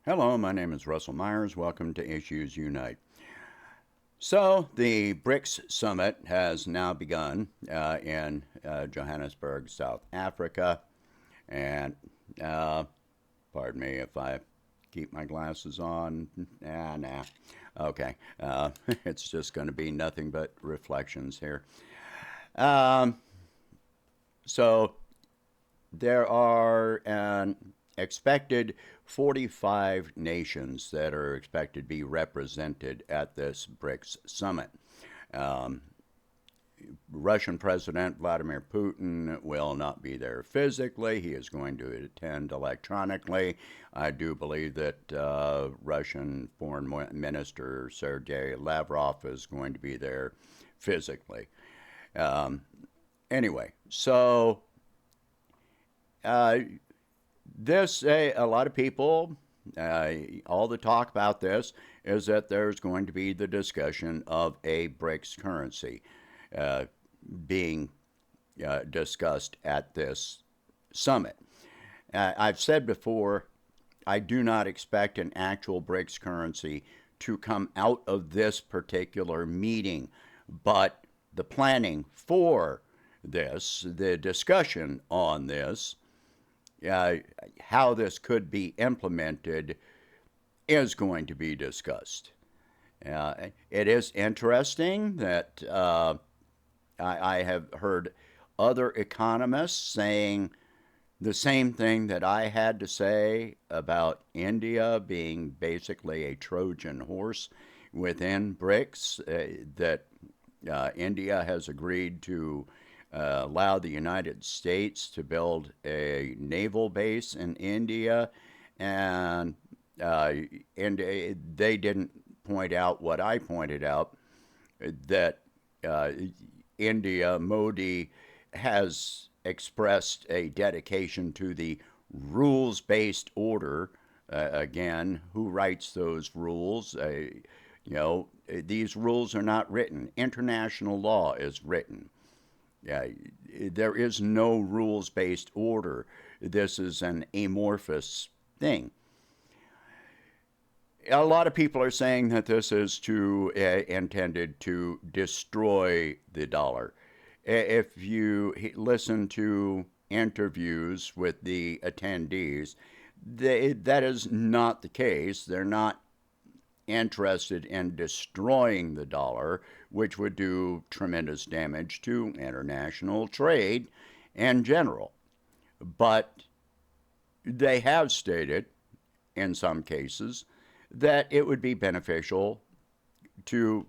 Hello, my name is Russell Myers. Welcome to Issues Unite. So, the BRICS Summit has now begun in Johannesburg, South Africa. And pardon me if I keep my glasses on. Nah. Okay. It's just going to be nothing but reflections here. Um, so, there are an expected 45 nations that are expected to be represented at this BRICS summit. Um, Russian President Vladimir Putin will not be there physically. He is going to attend electronically. I do believe that Russian Foreign Minister Sergei Lavrov is going to be there physically. Um, anyway, so uh, a lot of people, all the talk about this is that there's going to be the discussion of a BRICS currency uh, being discussed at this summit. I've said before, I do not expect an actual BRICS currency to come out of this particular meeting, but the planning for this, the discussion on this, uh, how this could be implemented is going to be discussed. It is interesting that I have heard other economists saying the same thing that I had to say about India being basically a Trojan horse within BRICS, that India has agreed to allow the United States to build a naval base in India, and they didn't point out what I pointed out, that uh, India, Modi, has expressed a dedication to the rules based order. Again, who writes those rules? These rules are not written. International law is written. Yeah, there is no rules based order. This is an amorphous thing. A lot of people are saying that this is intended to destroy the dollar. If you listen to interviews with the attendees, that is not the case. They're not interested in destroying the dollar, which would do tremendous damage to international trade in general. But they have stated, in some cases, that it would be beneficial to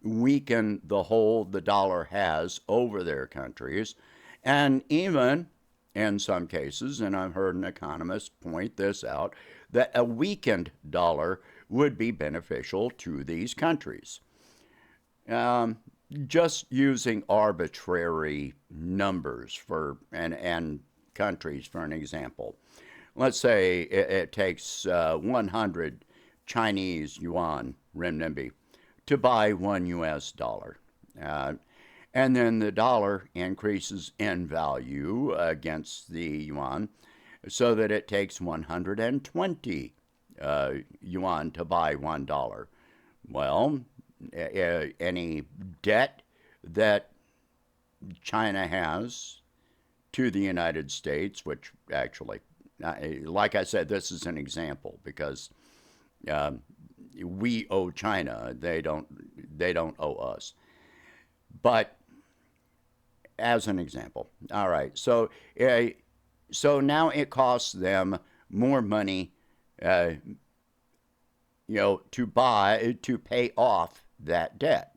weaken the hold the dollar has over their countries, and even in some cases, and I've heard an economist point this out, that a weakened dollar would be beneficial to these countries. Um, just using arbitrary numbers and countries for an example. Let's say it takes 100 Chinese yuan renminbi to buy one US dollar. Uh, and then the dollar increases in value against the yuan so that it takes 120 yuan to buy $1. Well, any debt that China has to the United States, which actually, like I said, this is an example because um, we owe China; they don't owe us. But as an example, all right. So now it costs them more money, uh, to pay off that debt.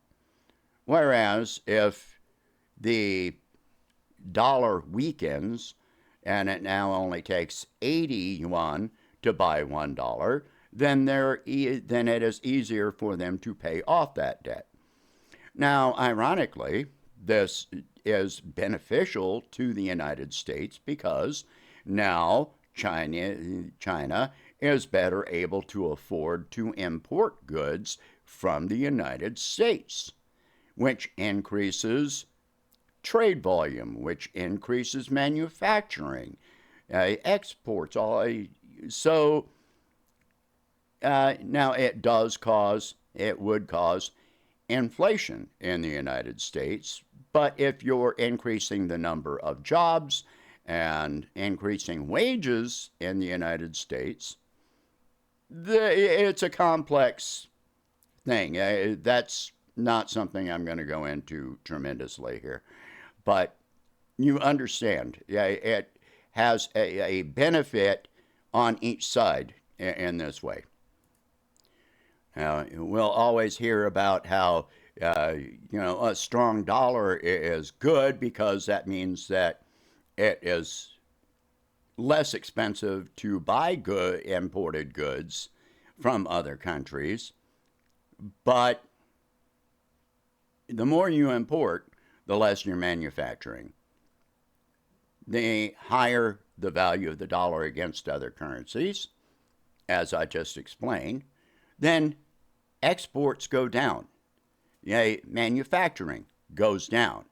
Whereas if the dollar weakens and it now only takes 80 yuan to buy $1, then it is easier for them to pay off that debt. Now, ironically, this is beneficial to the United States because now China is better able to afford to import goods from the United States, which increases trade volume, which increases manufacturing, exports. So Now, it would cause inflation in the United States, but if you're increasing the number of jobs and increasing wages in the United States, it's a complex thing. That's not something I'm going to go into tremendously here, but you understand, it has a benefit on each side in this way. Now, we'll always hear about how a strong dollar is good because that means that it is less expensive to buy imported goods from other countries. But the more you import, the less you're manufacturing. The higher the value of the dollar against other currencies, as I just explained, then exports go down. Manufacturing goes down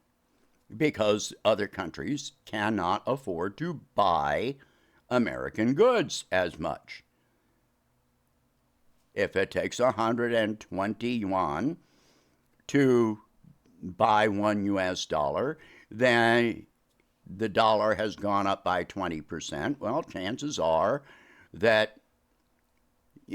because other countries cannot afford to buy American goods as much. If it takes 120 yuan to buy $1, then the dollar has gone up by 20%. Well, chances are that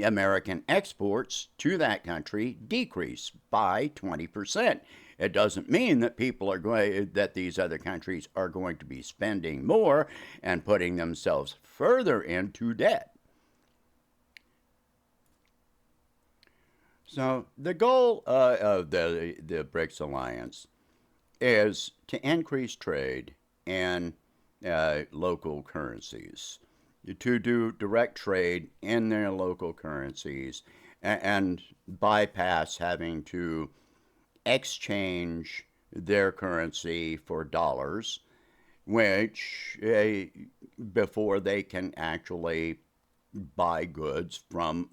American exports to that country decrease by 20%. It doesn't mean that that these other countries are going to be spending more and putting themselves further into debt. So the goal of the BRICS alliance is to increase trade in local currencies, to do direct trade in their local currencies and bypass having to exchange their currency for dollars, which before they can actually buy goods from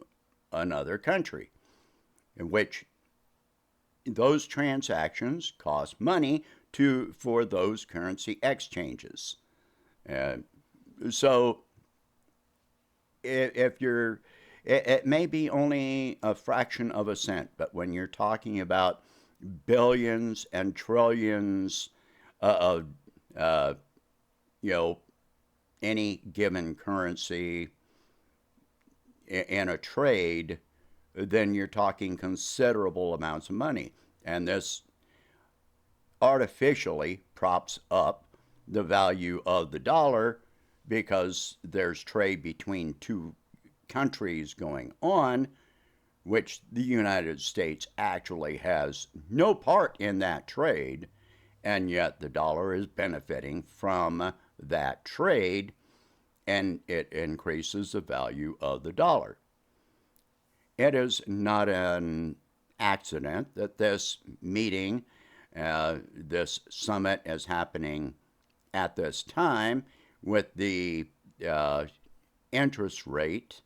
another country, in which those transactions cost money for those currency exchanges. So it may be only a fraction of a cent, but when you're talking about billions and trillions of any given currency in a trade, then you're talking considerable amounts of money. And this artificially props up the value of the dollar because there's trade between two countries going on, which the United States actually has no part in that trade, and yet the dollar is benefiting from that trade, and it increases the value of the dollar. It is not an accident that this meeting, this summit is happening at this time with the interest rate,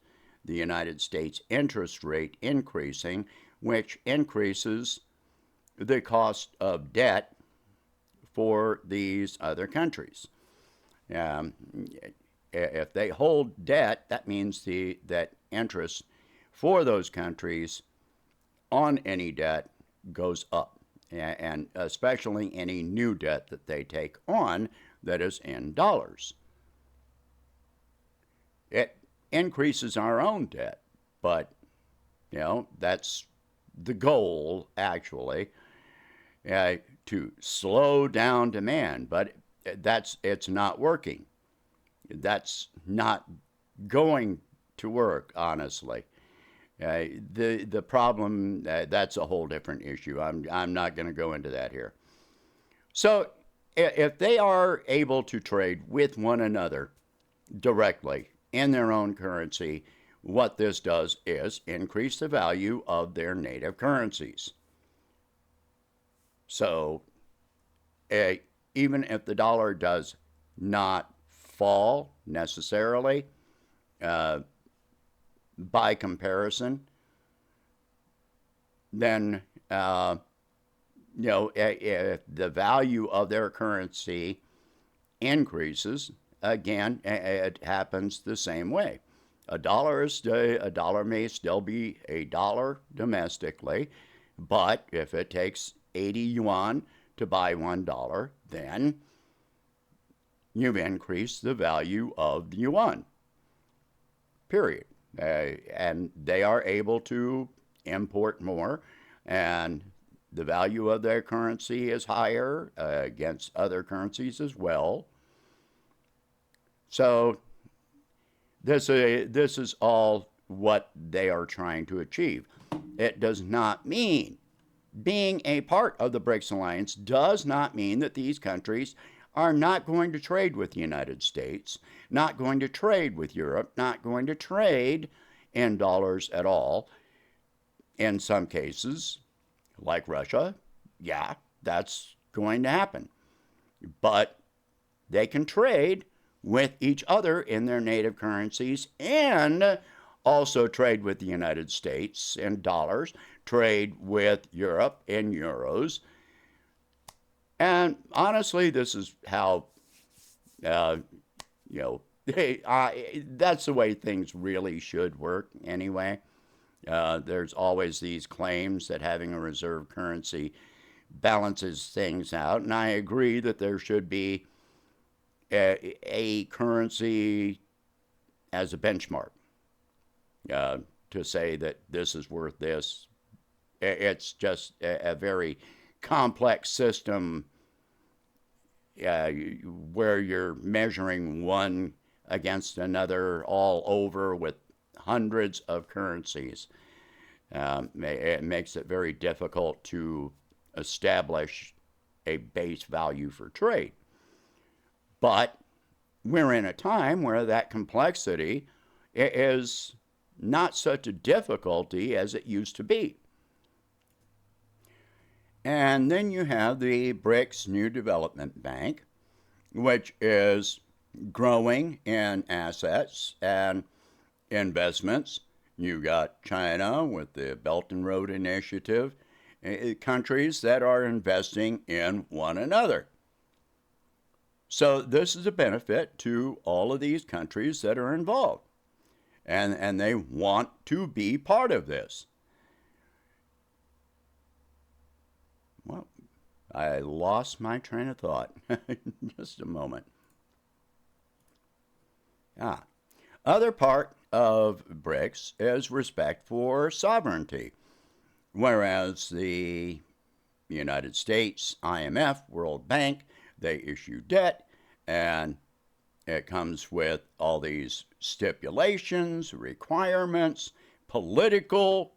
the United States interest rate increasing, which increases the cost of debt for these other countries. If they hold debt, that means that interest for those countries on any debt goes up, and especially any new debt that they take on that is in dollars. It increases our own debt, but that's the goal actually, to slow down demand, but it's not working. That's not going to work, honestly. The problem, that's a whole different issue. I'm not going to go into that here. So if they are able to trade with one another directly in their own currency, what this does is increase the value of their native currencies. So even if the dollar does not fall necessarily, by comparison, then if the value of their currency increases, again, it happens the same way. A dollar may still be a dollar domestically, but if it takes 80 yuan to buy $1, then you've increased the value of the yuan, period. And they are able to import more, and the value of their currency is higher against other currencies as well. So this is all what they are trying to achieve. It does not mean, being a part of the BRICS alliance does not mean that these countries are not going to trade with the United States, not going to trade with Europe, not going to trade in dollars at all. In some cases, like Russia, yeah, that's going to happen. But they can trade with each other in their native currencies and also trade with the United States in dollars, trade with Europe in euros. And honestly, this is how, that's the way things really should work anyway. There's always these claims that having a reserve currency balances things out, and I agree that there should be a currency as a benchmark to say that this is worth this. It's just a very complex system where you're measuring one against another all over with hundreds of currencies. It makes it very difficult to establish a base value for trade. But we're in a time where that complexity is not such a difficulty as it used to be. And then you have the BRICS New Development Bank, which is growing in assets and investments. You got China with the Belt and Road Initiative, countries that are investing in one another. So this is a benefit to all of these countries that are involved, and they want to be part of this. Well, I lost my train of thought. Just a moment. Other part of BRICS is respect for sovereignty, whereas the United States, IMF, World Bank, they issue debt, and it comes with all these stipulations, requirements, political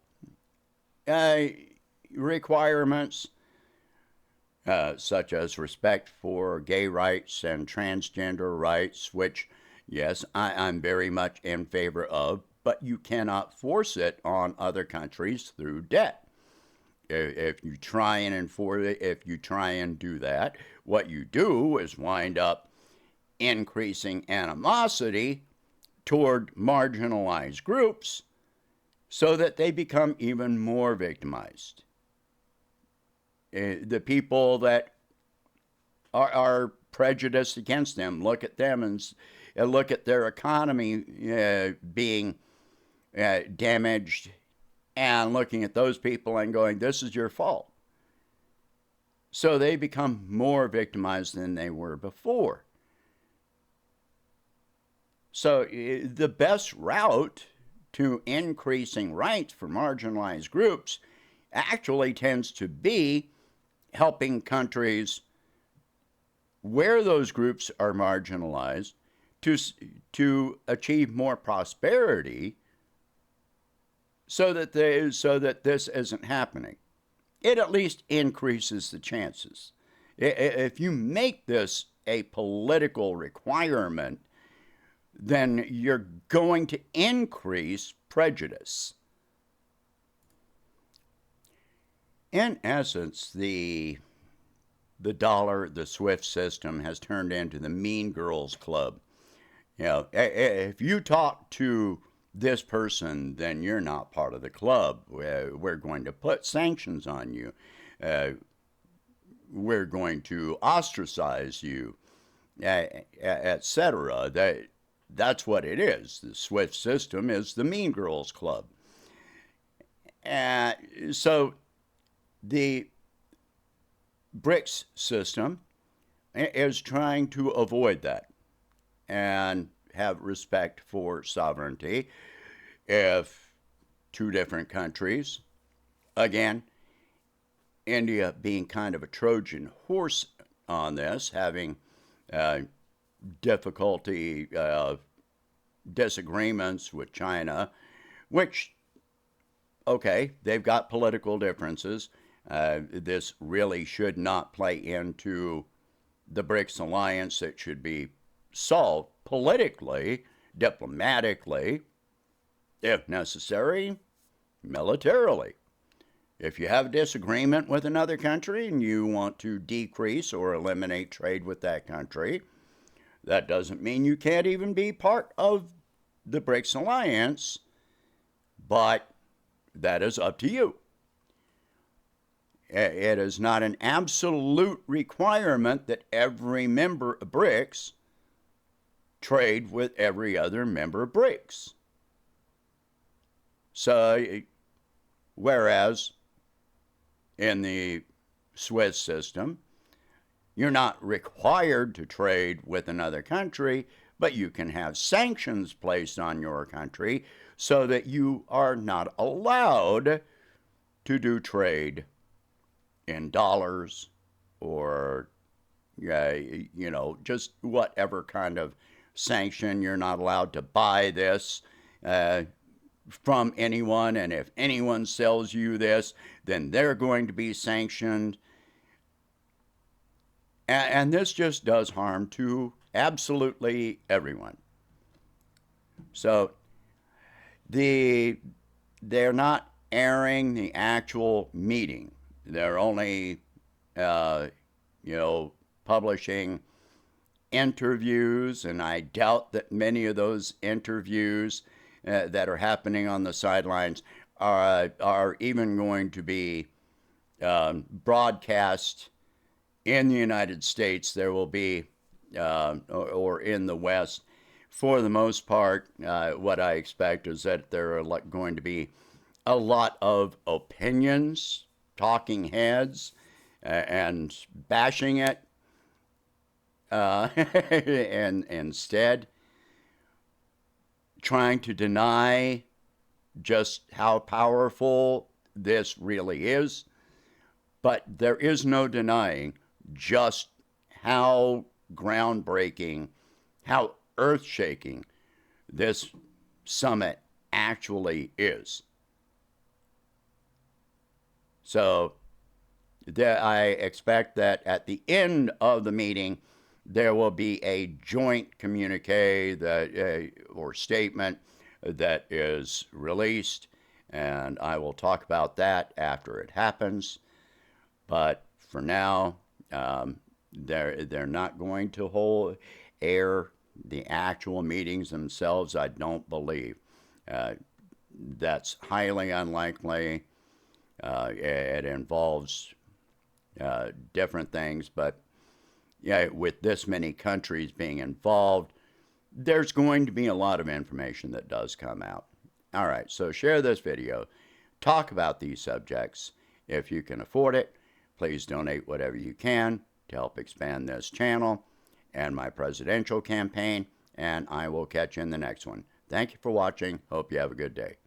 requirements, such as respect for gay rights and transgender rights, which, yes, I'm very much in favor of, but you cannot force it on other countries through debt. If you try and enforce it, if you try and do that, what you do is wind up increasing animosity toward marginalized groups so that they become even more victimized. The people that are prejudiced against them look at them and look at their economy being damaged, and looking at those people and going, this is your fault. So they become more victimized than they were before. So the best route to increasing rights for marginalized groups actually tends to be helping countries where those groups are marginalized to achieve more prosperity, so that this isn't happening. It at least increases the chances. If you make this a political requirement, then you're going to increase prejudice. In essence, the dollar, the SWIFT system, has turned into the Mean Girls Club. If you talk to this person, then you're not part of the club. We're going to put sanctions on you. We're going to ostracize you, etc. that's what it is. The SWIFT system is the Mean Girls Club. So the BRICS system is trying to avoid that and have respect for sovereignty. If two different countries, again, India being kind of a Trojan horse on this, having difficulty, disagreements with China, which, okay, they've got political differences. This really should not play into the BRICS alliance. It should be solved politically, diplomatically, if necessary, militarily. If you have a disagreement with another country and you want to decrease or eliminate trade with that country, that doesn't mean you can't even be part of the BRICS alliance, but that is up to you. It is not an absolute requirement that every member of BRICS trade with every other member of BRICS. So, whereas in the Swiss system, you're not required to trade with another country, but you can have sanctions placed on your country so that you are not allowed to do trade in dollars or, just whatever kind of sanction. You're not allowed to buy this from anyone, and if anyone sells you this, then they're going to be sanctioned. And this just does harm to absolutely everyone. So they're not airing the actual meeting. They're only, publishing interviews, and I doubt that many of those interviews that are happening on the sidelines are even going to be broadcast in the United States. There will be, or in the West, for the most part, what I expect is that there are going to be a lot of opinions, talking heads, and bashing it, and instead trying to deny just how powerful this really is. But there is no denying just how groundbreaking, how earth-shaking this summit actually is. So I expect that at the end of the meeting, there will be a joint communique or statement that is released, and I will talk about that after it happens. But for now, they're not going to air the actual meetings themselves, I don't believe. That's highly unlikely. It involves different things, but yeah, with this many countries being involved, there's going to be a lot of information that does come out. All right, so share this video. Talk about these subjects. If you can afford it, please donate whatever you can to help expand this channel and my presidential campaign, and I will catch you in the next one. Thank you for watching. Hope you have a good day.